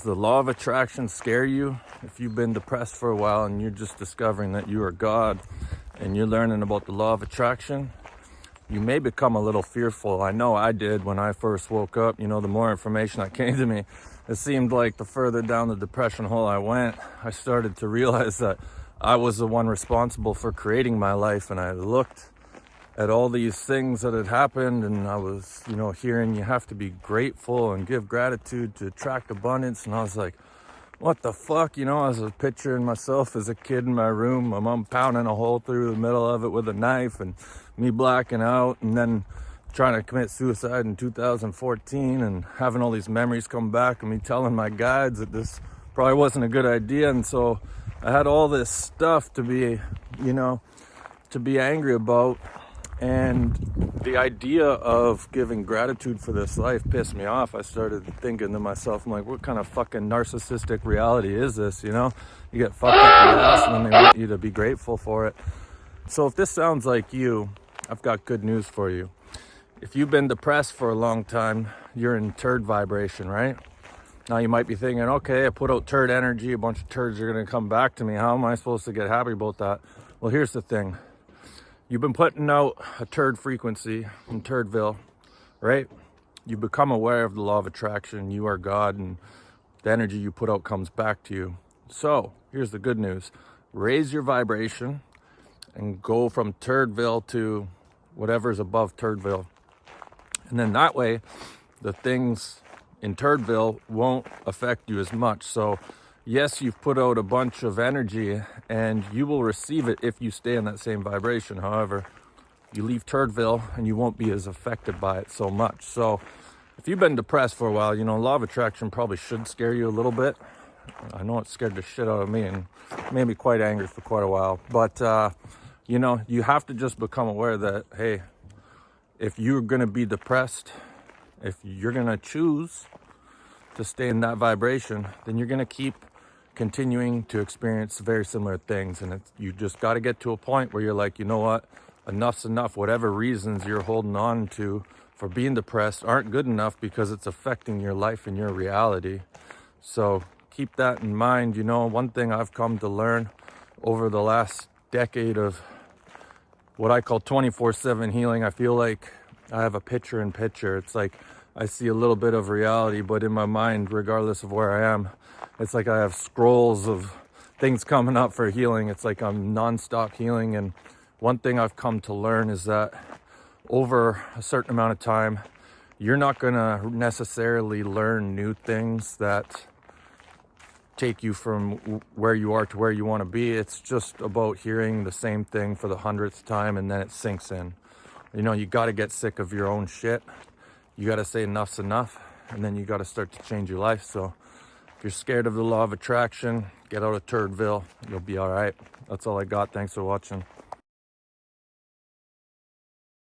the law of attraction scare you? If you've been depressed for a while and you're just discovering that you are God and you're learning about the law of attraction, you may become a little fearful. I know I did when I first woke up. You know, the more information that came to me, it seemed like the further down the depression hole I went, I started to realize that I was the one responsible for creating my life. And I looked at all these things that had happened, and I was, hearing you have to be grateful and give gratitude to attract abundance. And I was like, what the fuck? I was picturing myself as a kid in my room, my mom pounding a hole through the middle of it with a knife, and me blacking out, and then trying to commit suicide in 2014, and having all these memories come back, and me telling my guides that this probably wasn't a good idea. And so I had all this stuff to be, to be angry about. And the idea of giving gratitude for this life pissed me off. I started thinking to myself, I'm like, what kind of fucking narcissistic reality is this? You get fucked up in the ass and then they want you to be grateful for it. So if this sounds like you, I've got good news for you. If you've been depressed for a long time, you're in turd vibration, right? Now you might be thinking, okay, I put out turd energy, a bunch of turds are going to come back to me. How am I supposed to get happy about that? Well, here's the thing. You've been putting out a turd frequency in Turdville, right? You become aware of the law of attraction. You are God, and the energy you put out comes back to you. So here's the good news. Raise your vibration and go from Turdville to whatever's above Turdville. And then that way, the things in Turdville won't affect you as much. So yes, you've put out a bunch of energy and you will receive it if you stay in that same vibration. However, you leave Turdville and you won't be as affected by it so much. So if you've been depressed for a while, law of attraction probably should scare you a little bit. I know it scared the shit out of me and made me quite angry for quite a while. But, you have to just become aware that, hey, if you're going to be depressed, if you're going to choose to stay in that vibration, then you're going to keep continuing to experience very similar things. And you just got to get to a point where you're like, you know what, enough's enough. Whatever reasons you're holding on to for being depressed aren't good enough because it's affecting your life and your reality. So keep that in mind. One thing I've come to learn over the last decade of what I call 24/7 healing, I feel like I have a picture in picture. It's like I see a little bit of reality, but in my mind, regardless of where I am, it's like I have scrolls of things coming up for healing. It's like I'm nonstop healing. And one thing I've come to learn is that over a certain amount of time, you're not going to necessarily learn new things that take you from where you are to where you want to be. It's just about hearing the same thing for the 100th time, and then it sinks in. You got to get sick of your own shit. You got to say enough's enough, and then you got to start to change your life. So if you're scared of the law of attraction, get out of Turdville. You'll be all right. That's all I got. Thanks for watching.